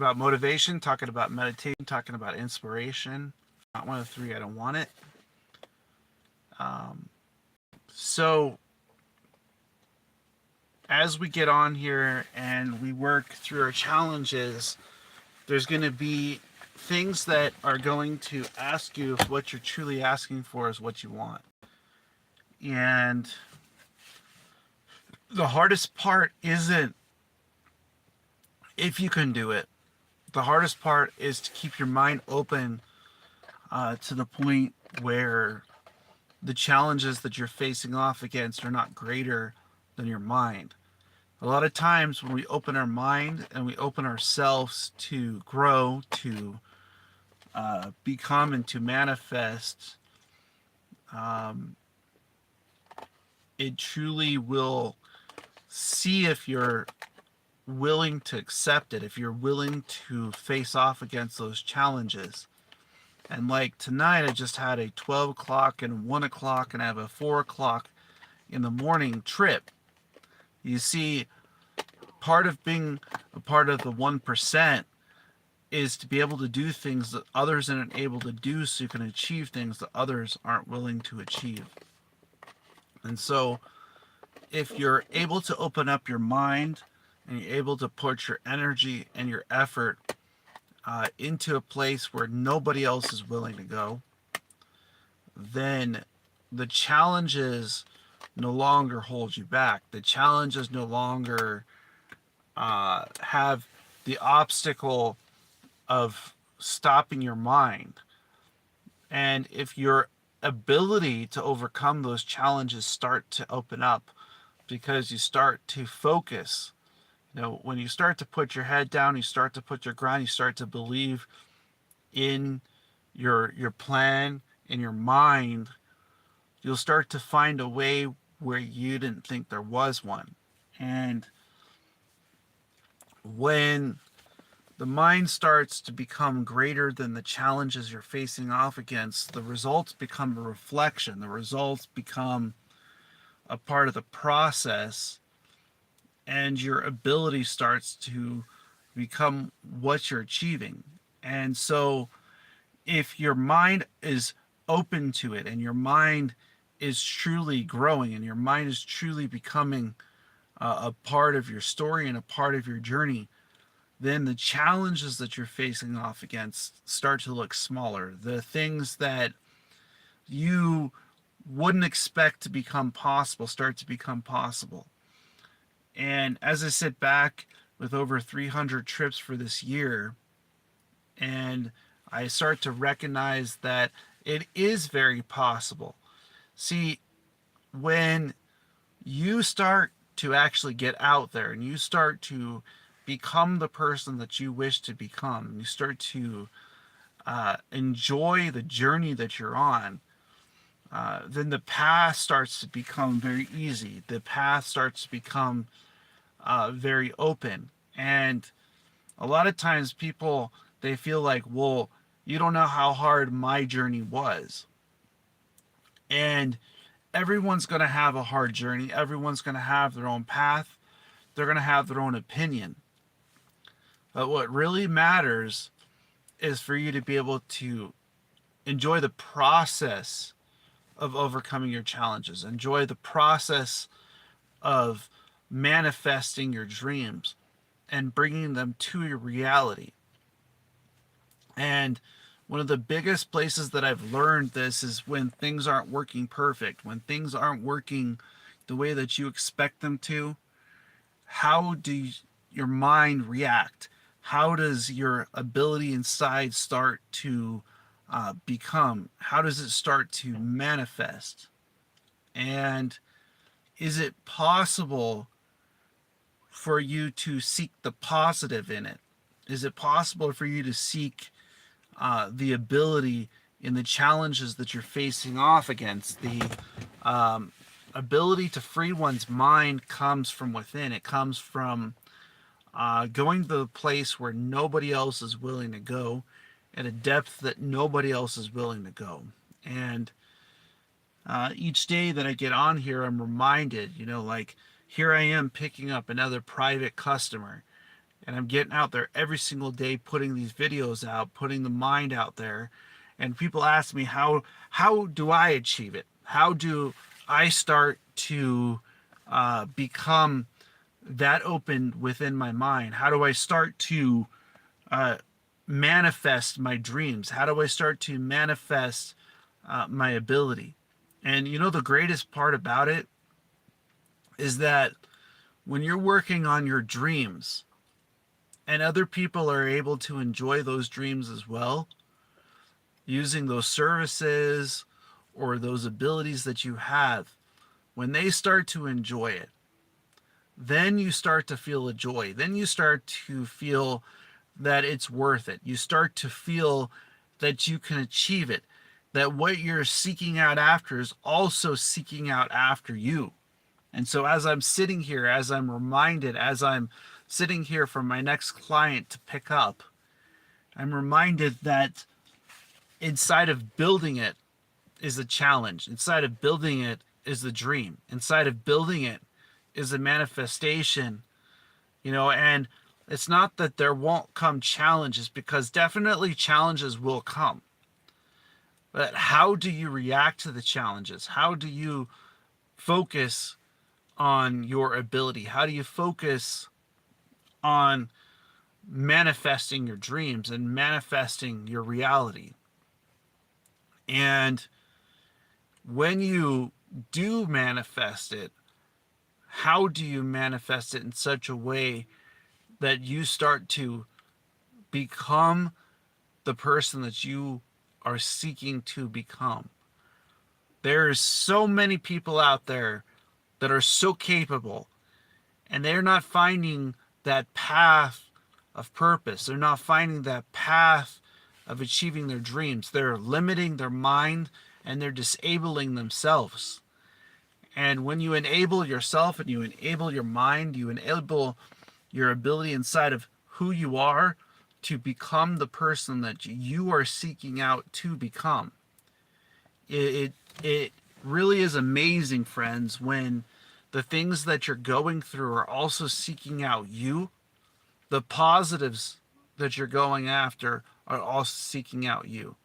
about motivation, talking about meditation, talking about inspiration. Not one of the three, I don't want it. Um, so as we get on here and we work through our challenges, there's going to be things that are going to ask you if what you're truly asking for is what you want. And the hardest part isn't if you can do it. The hardest part is to keep your mind open to the point where the challenges that you're facing off against are not greater than your mind. A lot of times when we open our mind and we open ourselves to grow, to become, and to manifest, um, it truly will see if you're willing to accept it, if you're willing to face off against those challenges. And like tonight, I just had a 12 o'clock and 1 o'clock, and I have a 4 o'clock in the morning trip. You see, part of being a part of the 1% is to be able to do things that others aren't able to do, so you can achieve things that others aren't willing to achieve. And so if you're able to open up your mind and you're able to put your energy and your effort into a place where nobody else is willing to go, then the challenges no longer hold you back. The challenges no longer have the obstacle of stopping your mind. And if your ability to overcome those challenges start to open up because you start to focus, when you start to put your head down, you start to put your ground, you start to believe in your plan, in your mind, you'll start to find a way where you didn't think there was one. And when the mind starts to become greater than the challenges you're facing off against, the results become a reflection. The results become a part of the process, and your ability starts to become what you're achieving. And so if your mind is open to it, and your mind is truly growing, and your mind is truly becoming a part of your story and a part of your journey, then the challenges that you're facing off against start to look smaller. The things that you wouldn't expect to become possible start to become possible. And as I sit back with over 300 trips for this year, and I start to recognize that it is very possible. See, when you start to actually get out there and you start to become the person that you wish to become, and you start to enjoy the journey that you're on, then the path starts to become very easy. The path starts to become very open. And a lot of times people, they feel like, well, you don't know how hard my journey was. And everyone's going to have a hard journey. Everyone's going to have their own path. They're going to have their own opinion. But what really matters is for you to be able to enjoy the process of overcoming your challenges. Enjoy the process of manifesting your dreams and bringing them to your reality. And one of the biggest places that I've learned this is when things aren't working perfect, when things aren't working the way that you expect them to. How do your mind react? How does your ability inside start to become? How does it start to manifest? And is it possible for you to seek the positive in it? Is it possible for you to seek the ability in the challenges that you're facing off against? The ability to free one's mind comes from within. It comes from going to the place where nobody else is willing to go, at a depth that nobody else is willing to go. And each day that I get on here, I'm reminded, like here I am picking up another private customer, And I'm getting out there every single day, putting these videos out, putting the mind out there. And people ask me, how do I achieve it? How do I start to become that open within my mind? How do I start to uh, manifest my dreams? How do I start to manifest my ability? And you know, the greatest part about it is that when you're working on your dreams and other people are able to enjoy those dreams as well, using those services or those abilities that you have, when they start to enjoy it, then you start to feel a joy. Then you start to feel that it's worth it. You start to feel that you can achieve it, that what you're seeking out after is also seeking out after you. And so, as I'm sitting here, as I'm reminded, as I'm sitting here for my next client to pick up, I'm reminded that inside of building it is a challenge. Inside of building it is the dream. Inside of building it is a manifestation, and it's not that there won't come challenges, because definitely challenges will come. But how do you react to the challenges? How do you focus on your ability? How do you focus on manifesting your dreams and manifesting your reality? And when you do manifest it, how do you manifest it in such a way that you start to become the person that you are seeking to become? There's so many people out there that are so capable, and they're not finding that path of purpose. They're not finding that path of achieving their dreams. They're limiting their mind and they're disabling themselves. And when you enable yourself and you enable your mind, you enable your ability inside of who you are to become the person that you are seeking out to become. It really is amazing, friends, when the things that you're going through are also seeking out you. The positives that you're going after are also seeking out you.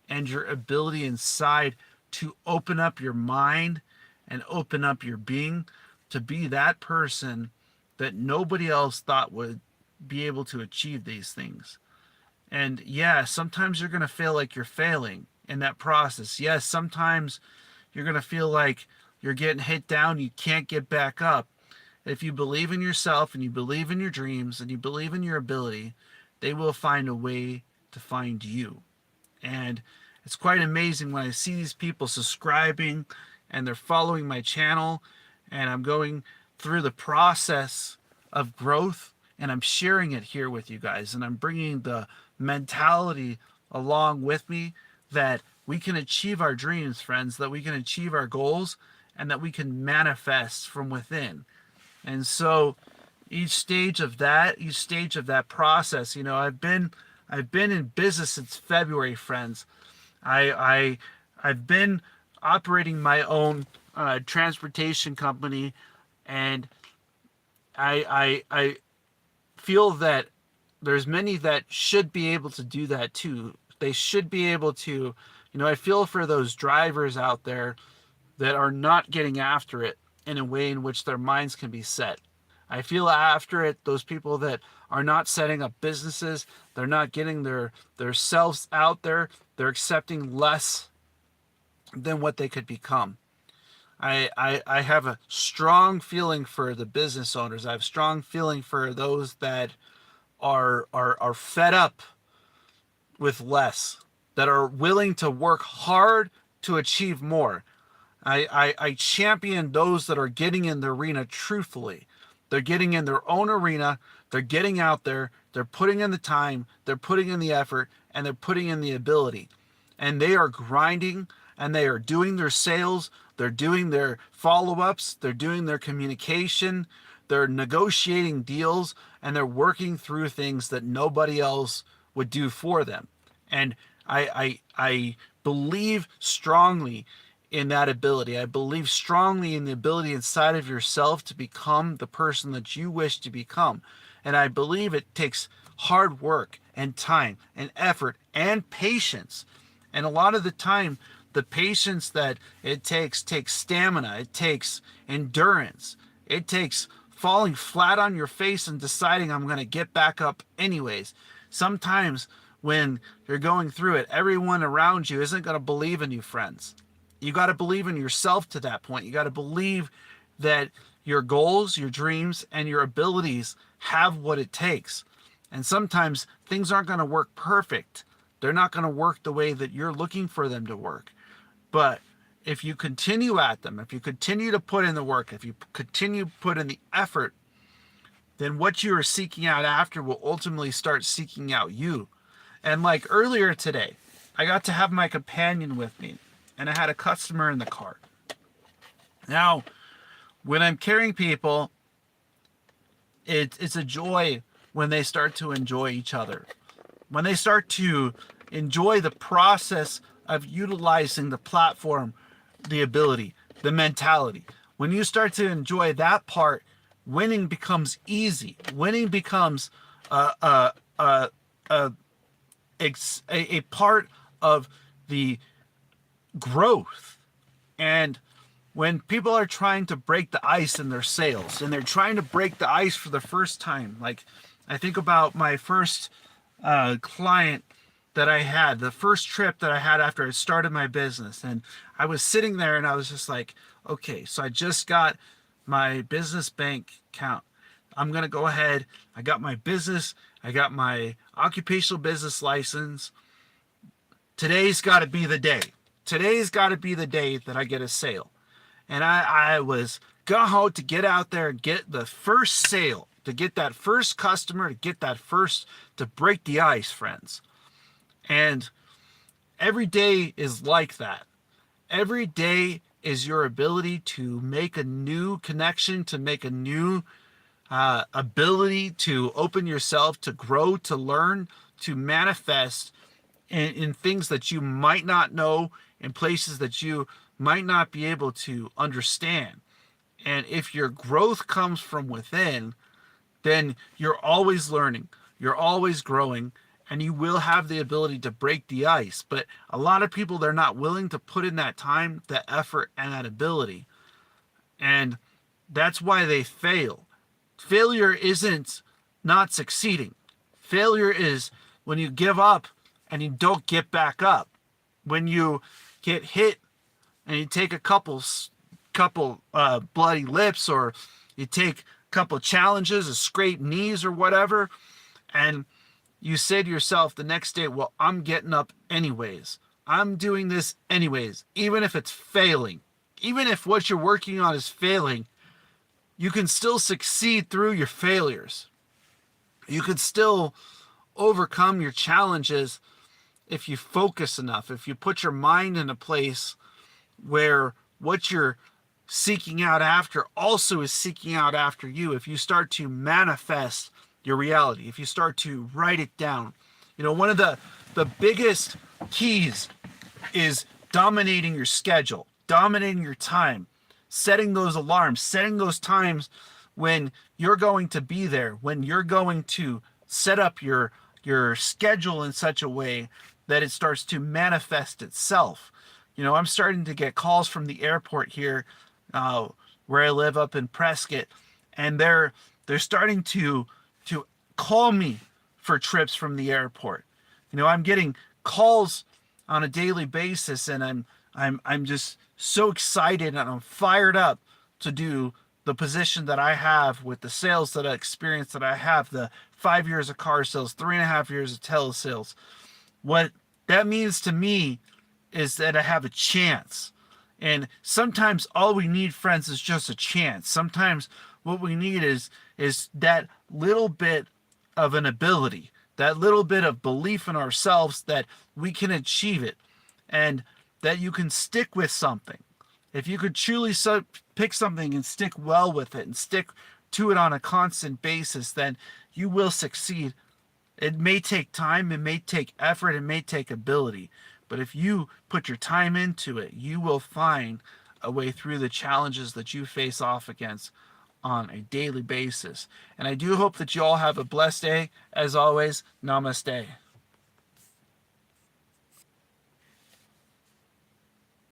And your ability inside to open up your mind and open up your being to be that person that nobody else thought would be able to achieve these things. And yeah, sometimes you're going to feel like you're failing in that process. Yes, sometimes you're going to feel like you're getting hit down, you can't get back up. If you believe in yourself and you believe in your dreams and you believe in your ability, they will find a way to find you. And it's quite amazing when I see these people subscribing and they're following my channel, and I'm going through the process of growth and I'm sharing it here with you guys, and I'm bringing the mentality along with me that we can achieve our dreams, friends, that we can achieve our goals, and that we can manifest from within. And so each stage of that process, I've been in business since February, friends. I've been operating my own transportation company, and I feel that there's many that should be able to do that too. They should be able to, I feel for those drivers out there that are not getting after it in a way in which their minds can be set. I feel after it, those people that are not setting up businesses, they're not getting their selves out there, they're accepting less than what they could become. I have a strong feeling for the business owners. I have a strong feeling for those that are fed up with less, that are willing to work hard to achieve more. I champion those that are getting in the arena truthfully. They're getting in their own arena. They're getting out there. They're putting in the time. They're putting in the effort. And they're putting in the ability. And they are grinding. And they are doing their sales. They're doing their follow-ups. They're doing their communication. They're negotiating deals. And they're working through things that nobody else would do for them. And I believe strongly in that ability. I believe strongly in the ability inside of yourself to become the person that you wish to become. And I believe it takes hard work and time and effort and patience. And a lot of the time, the patience that it takes stamina, it takes endurance, it takes falling flat on your face and deciding I'm going to get back up anyways. Sometimes when you're going through it, everyone around you isn't going to believe in you, friends. You got to believe in yourself to that point. You got to believe that your goals, your dreams, and your abilities have what it takes. And sometimes things aren't going to work perfect. They're not going to work the way that you're looking for them to work. But if you continue at them, if you continue to put in the work, if you continue to put in the effort, then what you are seeking out after will ultimately start seeking out you. And like earlier today, I got to have my companion with me, and I had a customer in the car. Now, when I'm carrying people, it's a joy when they start to enjoy each other. When they start to enjoy the process of utilizing the platform, the ability, the mentality. When you start to enjoy that part, winning becomes easy. Winning becomes a part of the growth. And when people are trying to break the ice in their sales, and they're trying to break the ice for the first time, like I think about my first client that I had, the first trip that I had after I started my business. And I was sitting there and I was just like, okay, so I just got my business bank account. I'm going to go ahead. I got my business. I got my occupational business license. Today's got to be the day. Today's got to be the day that I get a sale. And I was gung-ho to get out there and get the first sale, to get that first customer, to get that first, to break the ice, friends. And every day is like that. Every day is your ability to make a new connection, to make a new ability to open yourself, to grow, to learn, to manifest in things that you might not know, in places that you might not be able to understand. And if your growth comes from within, then you're always learning, you're always growing, and you will have the ability to break the ice. But a lot of people, they're not willing to put in that time, that effort, and that ability. And that's why they fail. Failure isn't not succeeding. Failure is when you give up and you don't get back up. When you get hit and you take a couple bloody lips, or you take a couple challenges, a scraped knees or whatever, and you say to yourself the next day, well, I'm getting up anyways. I'm doing this anyways. Even if it's failing, even if what you're working on is failing, you can still succeed through your failures. You can still overcome your challenges if you focus enough, if you put your mind in a place where what you're seeking out after also is seeking out after you. If you start to manifest your reality, if you start to write it down. You know, one of the biggest keys is dominating your schedule, dominating your time, setting those alarms, setting those times when you're going to be there, when you're going to set up your schedule in such a way that it starts to manifest itself. You know, I'm starting to get calls from the airport here where I live up in Prescott, and they're starting to call me for trips from the airport. You know, I'm getting calls on a daily basis, and I'm just so excited, and I'm fired up to do the position that I have with the sales that I experience, that I have, the 5 years of car sales, 3.5 years of telesales. What that means to me is that I have a chance. And sometimes all we need, friends, is just a chance. Sometimes what we need is that little bit of an ability, that little bit of belief in ourselves that we can achieve it, and that you can stick with something. If you could truly pick something and stick well with it and stick to it on a constant basis, then you will succeed. It may take time, it may take effort, it may take ability, but if you put your time into it, you will find a way through the challenges that you face off against on a daily basis. And I do hope that you all have a blessed day. As always, namaste.